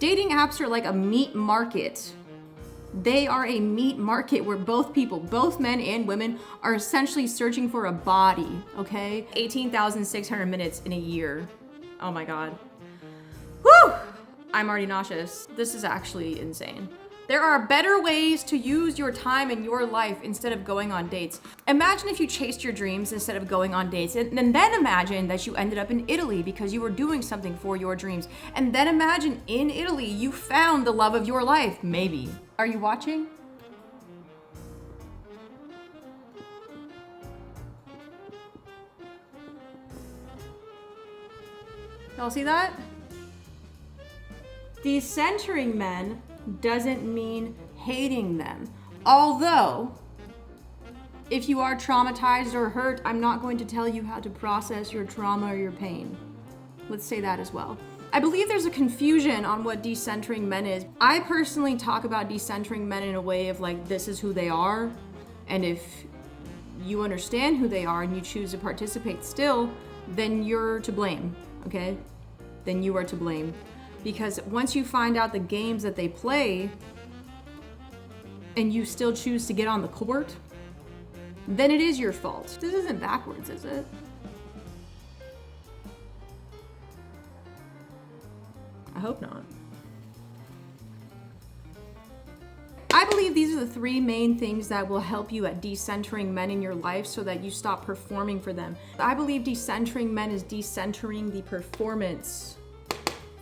Dating apps are like a meat market. They are a meat market where both people, both men and women, are essentially searching for a body, okay? 18,600 minutes in a year. Oh my God. Whew! I'm already nauseous. This is actually insane. There are better ways to use your time in your life instead of going on dates. Imagine if you chased your dreams instead of going on dates. And then imagine that you ended up in Italy because you were doing something for your dreams. And then imagine in Italy you found the love of your life, maybe. Are you watching? Y'all see that? Decentering men doesn't mean hating them. Although, if you are traumatized or hurt, I'm not going to tell you how to process your trauma or your pain. Let's say that as well. I believe there's a confusion on what decentering men is. I personally talk about decentering men in a way of like, this is who they are. And if you understand who they are and you choose to participate still, then you're to blame, okay? Then you are to blame. Because once you find out the games that they play and you still choose to get on the court, then it is your fault. This isn't backwards, is it? I hope not. I believe these are the three main things that will help you at decentering men in your life so that you stop performing for them. I believe decentering men is decentering the performance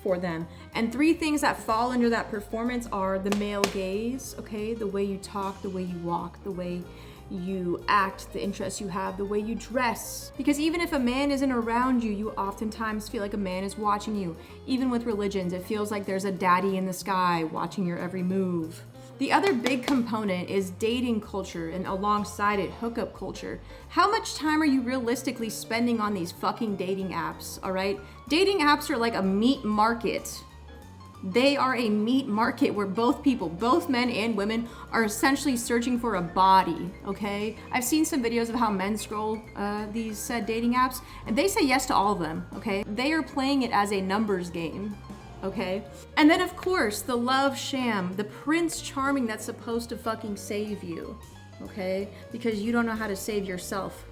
for them. And three things that fall under that performance are the male gaze, okay? The way you talk, the way you walk, the way you act, the interests you have, the way you dress. Because even if a man isn't around you, you oftentimes feel like a man is watching you. Even with religions, it feels like there's a daddy in the sky watching your every move. The other big component is dating culture, and alongside it, hookup culture. How much time are you realistically spending on these fucking dating apps, all right? Dating apps are like a meat market. They are a meat market where both people, both men and women, are essentially searching for a body, okay? I've seen some videos of how men scroll these said dating apps, and they say yes to all of them, okay? They are playing it as a numbers game. Okay? And then of course, the love sham, the Prince Charming that's supposed to fucking save you, okay? Because you don't know how to save yourself.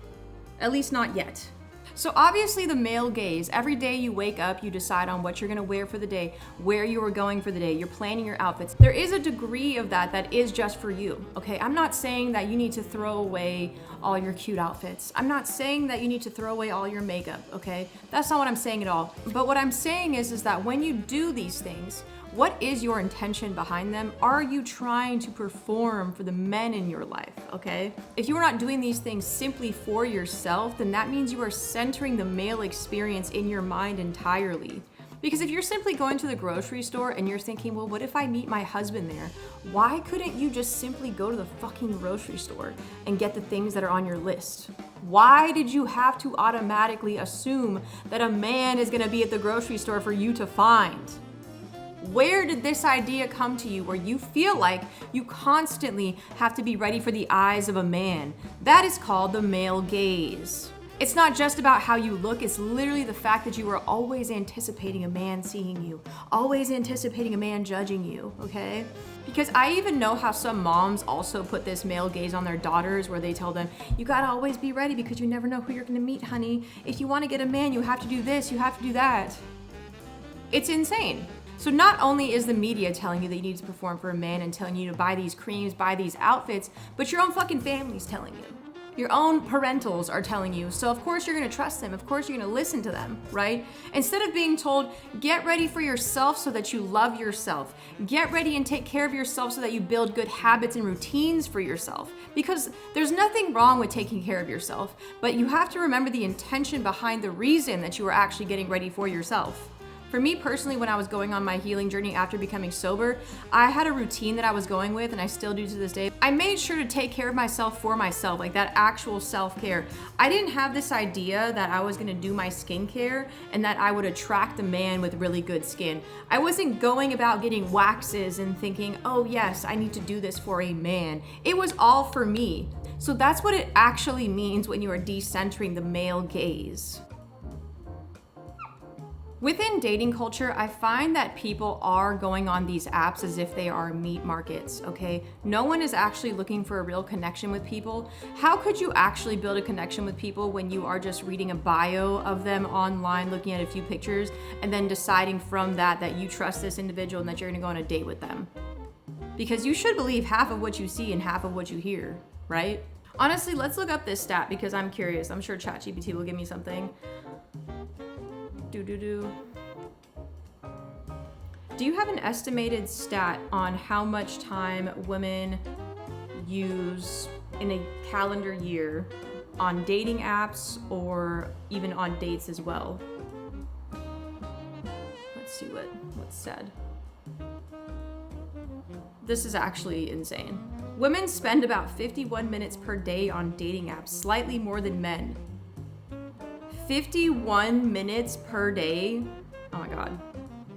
At least not yet. So obviously the male gaze, every day you wake up, you decide on what you're gonna wear for the day, where you are going for the day, you're planning your outfits. There is a degree of that is just for you, okay? I'm not saying that you need to throw away all your cute outfits. I'm not saying that you need to throw away all your makeup, okay? That's not what I'm saying at all. But what I'm saying is that when you do these things, what is your intention behind them? Are you trying to perform for the men in your life, okay? If you are not doing these things simply for yourself, then that means you are centering the male experience in your mind entirely. Because if you're simply going to the grocery store and you're thinking, well, what if I meet my husband there? Why couldn't you just simply go to the fucking grocery store and get the things that are on your list? Why did you have to automatically assume that a man is gonna be at the grocery store for you to find? Where did this idea come to you where you feel like you constantly have to be ready for the eyes of a man? That is called the male gaze. It's not just about how you look, it's literally the fact that you are always anticipating a man seeing you, always anticipating a man judging you, okay? Because I even know how some moms also put this male gaze on their daughters where they tell them, you gotta always be ready because you never know who you're gonna meet, honey. If you wanna get a man, you have to do this, you have to do that. It's insane. So not only is the media telling you that you need to perform for a man and telling you to buy these creams, buy these outfits, but your own fucking family's telling you. Your own parentals are telling you, so of course you're gonna trust them, of course you're gonna listen to them, right? Instead of being told, get ready for yourself so that you love yourself. Get ready and take care of yourself so that you build good habits and routines for yourself. Because there's nothing wrong with taking care of yourself, but you have to remember the intention behind the reason that you are actually getting ready for yourself. For me personally, when I was going on my healing journey after becoming sober, I had a routine that I was going with, and I still do to this day. I made sure to take care of myself for myself, like that actual self-care. I didn't have this idea that I was gonna do my skincare and that I would attract a man with really good skin. I wasn't going about getting waxes and thinking, oh yes, I need to do this for a man. It was all for me. So that's what it actually means when you are decentering the male gaze. Within dating culture, I find that people are going on these apps as if they are meat markets, okay? No one is actually looking for a real connection with people. How could you actually build a connection with people when you are just reading a bio of them online, looking at a few pictures, and then deciding from that you trust this individual and that you're gonna go on a date with them? Because you should believe half of what you see and half of what you hear, right? Honestly, let's look up this stat because I'm curious. I'm sure ChatGPT will give me something. Do you have an estimated stat on how much time women use in a calendar year on dating apps or even on dates as well? Let's see what's said. This is actually insane. Women spend about 51 minutes per day on dating apps, slightly more than men. 51 minutes per day. Oh my God.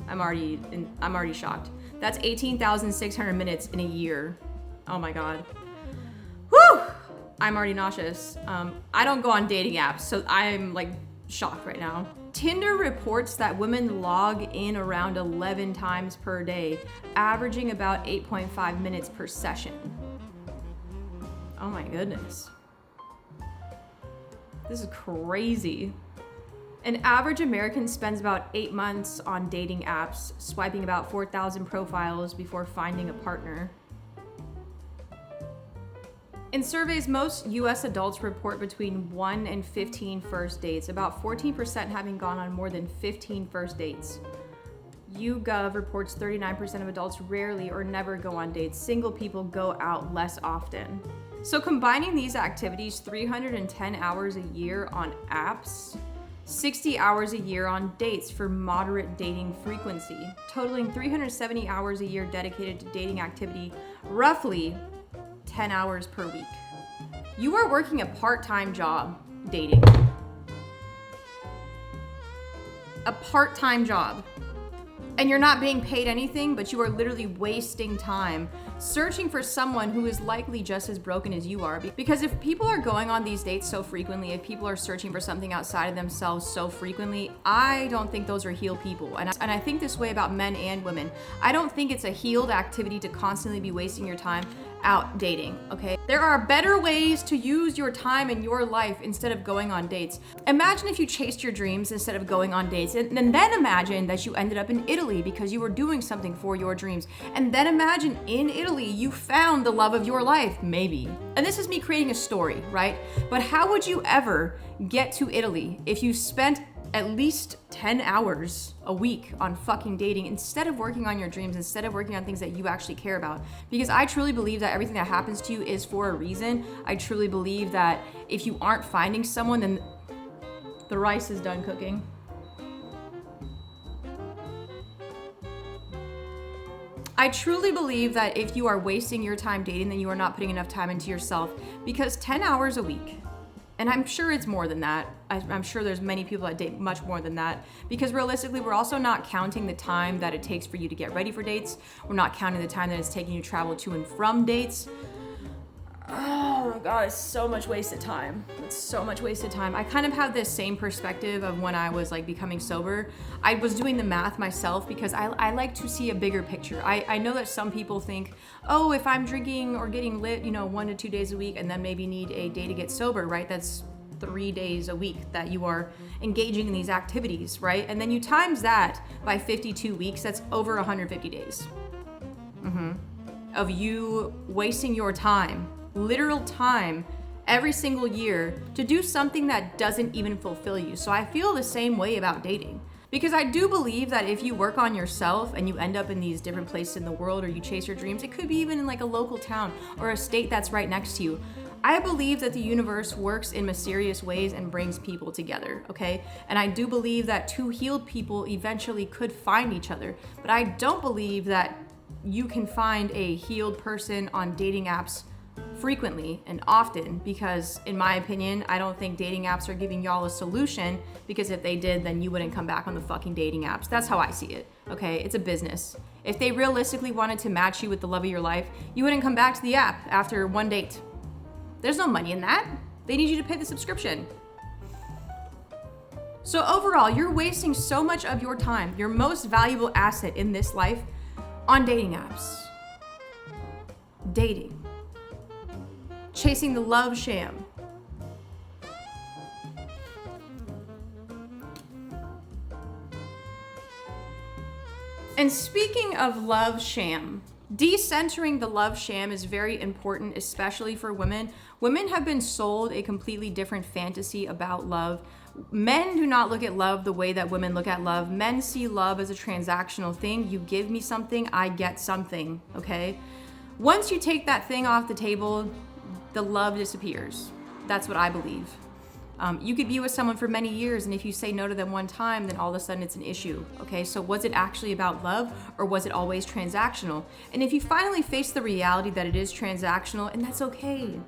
I'm already shocked. That's 18,600 minutes in a year. Oh my God. Whew! I'm already nauseous. I don't go on dating apps, so I'm like shocked right now. Tinder reports that women log in around 11 times per day, averaging about 8.5 minutes per session. Oh my goodness. This is crazy. An average American spends about 8 months on dating apps, swiping about 4,000 profiles before finding a partner. In surveys, most US adults report between 1 and 15 first dates, about 14% having gone on more than 15 first dates. YouGov reports 39% of adults rarely or never go on dates. Single people go out less often. So combining these activities, 310 hours a year on apps, 60 hours a year on dates for moderate dating frequency, totaling 370 hours a year dedicated to dating activity, roughly 10 hours per week. You are working a part-time job dating. A part-time job. And you're not being paid anything, but you are literally wasting time searching for someone who is likely just as broken as you are. Because if people are going on these dates so frequently, if people are searching for something outside of themselves so frequently, I don't think those are healed people. And I think this way about men and women. I don't think it's a healed activity to constantly be wasting your time out dating, okay? There are better ways to use your time in your life instead of going on dates. Imagine if you chased your dreams instead of going on dates, and then imagine that you ended up in Italy because you were doing something for your dreams. And then imagine in Italy you found the love of your life, maybe. And this is me creating a story, right? But how would you ever get to Italy if you spent at least 10 hours a week on fucking dating instead of working on your dreams, instead of working on things that you actually care about? Because I truly believe that everything that happens to you is for a reason. I truly believe that if you aren't finding someone, then the rice is done cooking. I truly believe that if you are wasting your time dating, then you are not putting enough time into yourself, because 10 hours a week, and I'm sure it's more than that. I'm sure there's many people that date much more than that, because realistically, we're also not counting the time that it takes for you to get ready for dates. We're not counting the time that it's taking you to travel to and from dates. Oh my God, it's so much wasted time. It's so much wasted time. I kind of have this same perspective of when I was like becoming sober. I was doing the math myself because I like to see a bigger picture. I know that some people think, oh, if I'm drinking or getting lit, 1 to 2 days a week and then maybe need a day to get sober, right? That's 3 days a week that you are engaging in these activities, right? And then you times that by 52 weeks, that's over 150 days of you wasting your time, literal time, every single year to do something that doesn't even fulfill you. So I feel the same way about dating, because I do believe that if you work on yourself and you end up in these different places in the world, or you chase your dreams, it could be even in like a local town or a state that's right next to you. I believe that the universe works in mysterious ways and brings people together, okay? And I do believe that two healed people eventually could find each other, but I don't believe that you can find a healed person on dating apps frequently and often, because in my opinion, I don't think dating apps are giving y'all a solution, because if they did, then you wouldn't come back on the fucking dating apps. That's how I see it, okay? It's a business. If they realistically wanted to match you with the love of your life, you wouldn't come back to the app after one date. There's no money in that. They need you to pay the subscription. So overall, you're wasting so much of your time, your most valuable asset in this life, on dating apps. Dating. Chasing the love sham. And speaking of love sham, decentering the love sham is very important, especially for women. Women have been sold a completely different fantasy about love. Men do not look at love the way that women look at love. Men see love as a transactional thing. You give me something, I get something, okay? Once you take that thing off the table, the love disappears. That's what I believe. You could be with someone for many years, and if you say no to them one time, then all of a sudden it's an issue, okay? So was it actually about love, or was it always transactional? And if you finally face the reality that it is transactional, and that's okay,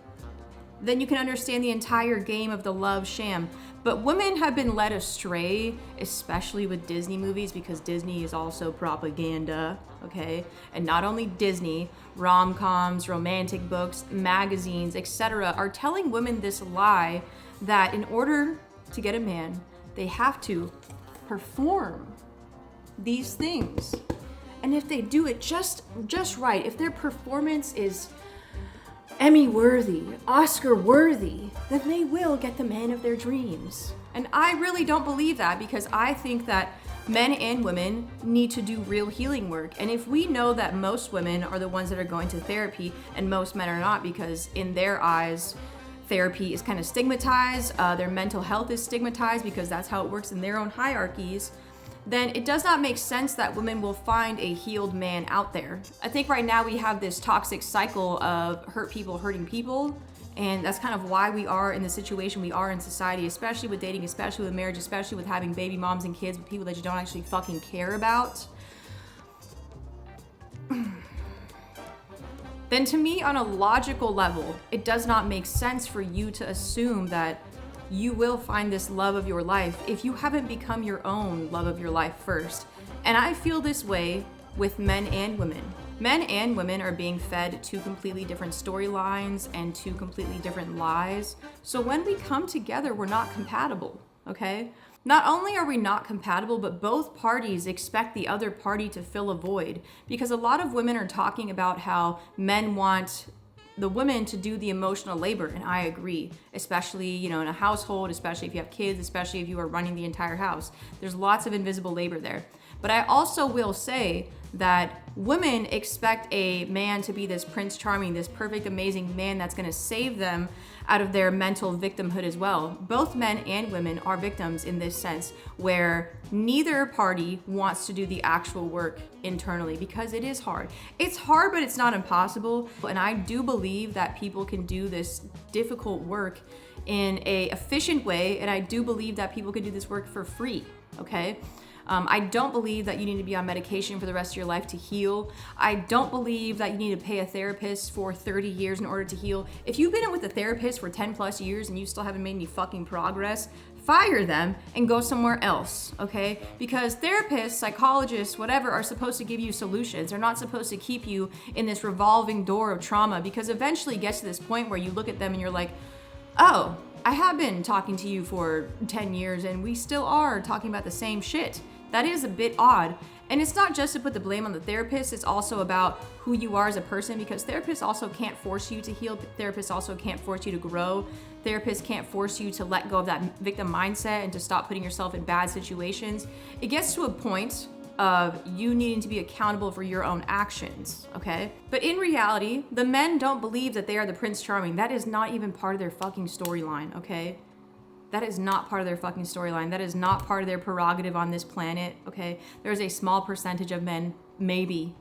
then you can understand the entire game of the love sham. But women have been led astray, especially with Disney movies, because Disney is also propaganda, okay? And not only Disney, rom-coms, romantic books, magazines, etc. are telling women this lie that in order to get a man, they have to perform these things. And if they do it just right, if their performance is Emmy worthy, Oscar worthy, then they will get the man of their dreams. And I really don't believe that, because I think that men and women need to do real healing work. And if we know that most women are the ones that are going to therapy and most men are not, because in their eyes, therapy is kind of stigmatized, their mental health is stigmatized because that's how it works in their own hierarchies, then it does not make sense that women will find a healed man out there. I think right now we have this toxic cycle of hurt people hurting people, and that's kind of why we are in the situation we are in society, especially with dating, especially with marriage, especially with having baby moms and kids with people that you don't actually fucking care about. Then to me, on a logical level, it does not make sense for you to assume that you will find this love of your life if you haven't become your own love of your life first. And I feel this way with men and women. Men and women are being fed two completely different storylines and two completely different lies. So when we come together, we're not compatible, okay? Not only are we not compatible, but both parties expect the other party to fill a void, because a lot of women are talking about how men want the women to do the emotional labor, and I agree, especially, in a household, especially if you have kids, especially if you are running the entire house. There's lots of invisible labor there. But I also will say that women expect a man to be this Prince Charming, this perfect, amazing man that's gonna save them out of their mental victimhood as well. Both men and women are victims in this sense, where neither party wants to do the actual work internally, because it is hard. It's hard, but it's not impossible. And I do believe that people can do this difficult work in a efficient way, and I do believe that people can do this work for free, okay? I don't believe that you need to be on medication for the rest of your life to heal. I don't believe that you need to pay a therapist for 30 years in order to heal. If you've been with a therapist for 10 plus years and you still haven't made any fucking progress, fire them and go somewhere else, okay? Because therapists, psychologists, whatever, are supposed to give you solutions. They're not supposed to keep you in this revolving door of trauma, because eventually it gets to this point where you look at them and you're like, oh, I have been talking to you for 10 years and we still are talking about the same shit. That is a bit odd. And it's not just to put the blame on the therapist, it's also about who you are as a person, because therapists also can't force you to heal. Therapists also can't force you to grow. Therapists can't force you to let go of that victim mindset and to stop putting yourself in bad situations. It gets to a point of you needing to be accountable for your own actions, okay? But in reality, the men don't believe that they are the Prince Charming. That is not even part of their fucking storyline, okay? That is not part of their fucking storyline. That is not part of their prerogative on this planet, okay? There's a small percentage of men, maybe,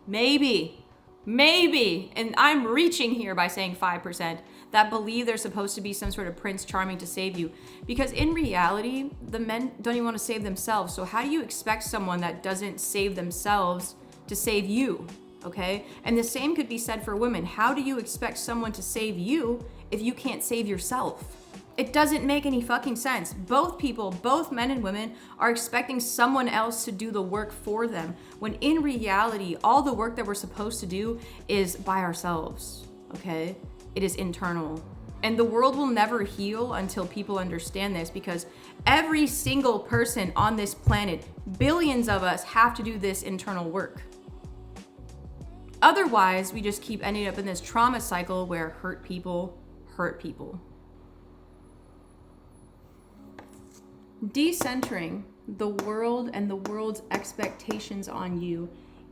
and I'm reaching here by saying 5%, that believe they're supposed to be some sort of Prince Charming to save you. Because in reality, the men don't even want to save themselves. So how do you expect someone that doesn't save themselves to save you, okay? And the same could be said for women. How do you expect someone to save you if you can't save yourself? It doesn't make any fucking sense. Both people, both men and women, are expecting someone else to do the work for them, when in reality, all the work that we're supposed to do is by ourselves, okay? It is internal. And the world will never heal until people understand this, because every single person on this planet, billions of us, have to do this internal work. Otherwise, we just keep ending up in this trauma cycle where hurt people hurt people. Decentering the world and the world's expectations on you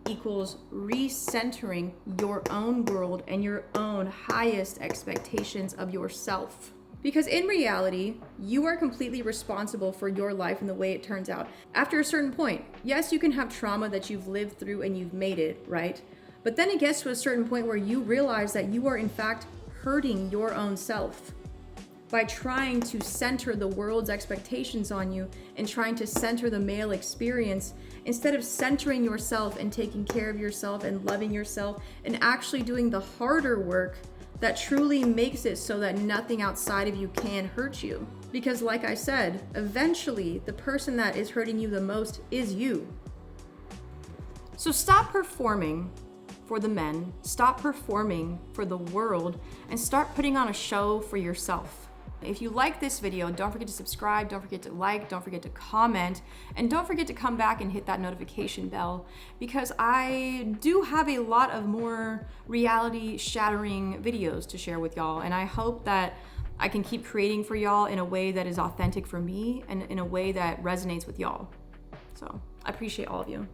equals recentering your own world and your own highest expectations of yourself. Because in reality, you are completely responsible for your life and the way it turns out. After a certain point, yes, you can have trauma that you've lived through and you've made it, right? But then it gets to a certain point where you realize that you are in fact hurting your own self by trying to center the world's expectations on you and trying to center the male experience, instead of centering yourself and taking care of yourself and loving yourself and actually doing the harder work that truly makes it so that nothing outside of you can hurt you. Because like I said, eventually the person that is hurting you the most is you. So stop performing for the men, stop performing for the world, and start putting on a show for yourself. If you like this video, don't forget to subscribe, don't forget to like, don't forget to comment, and don't forget to come back and hit that notification bell, because I do have a lot of more reality shattering videos to share with y'all, and I hope that I can keep creating for y'all in a way that is authentic for me and in a way that resonates with y'all. So I appreciate all of you.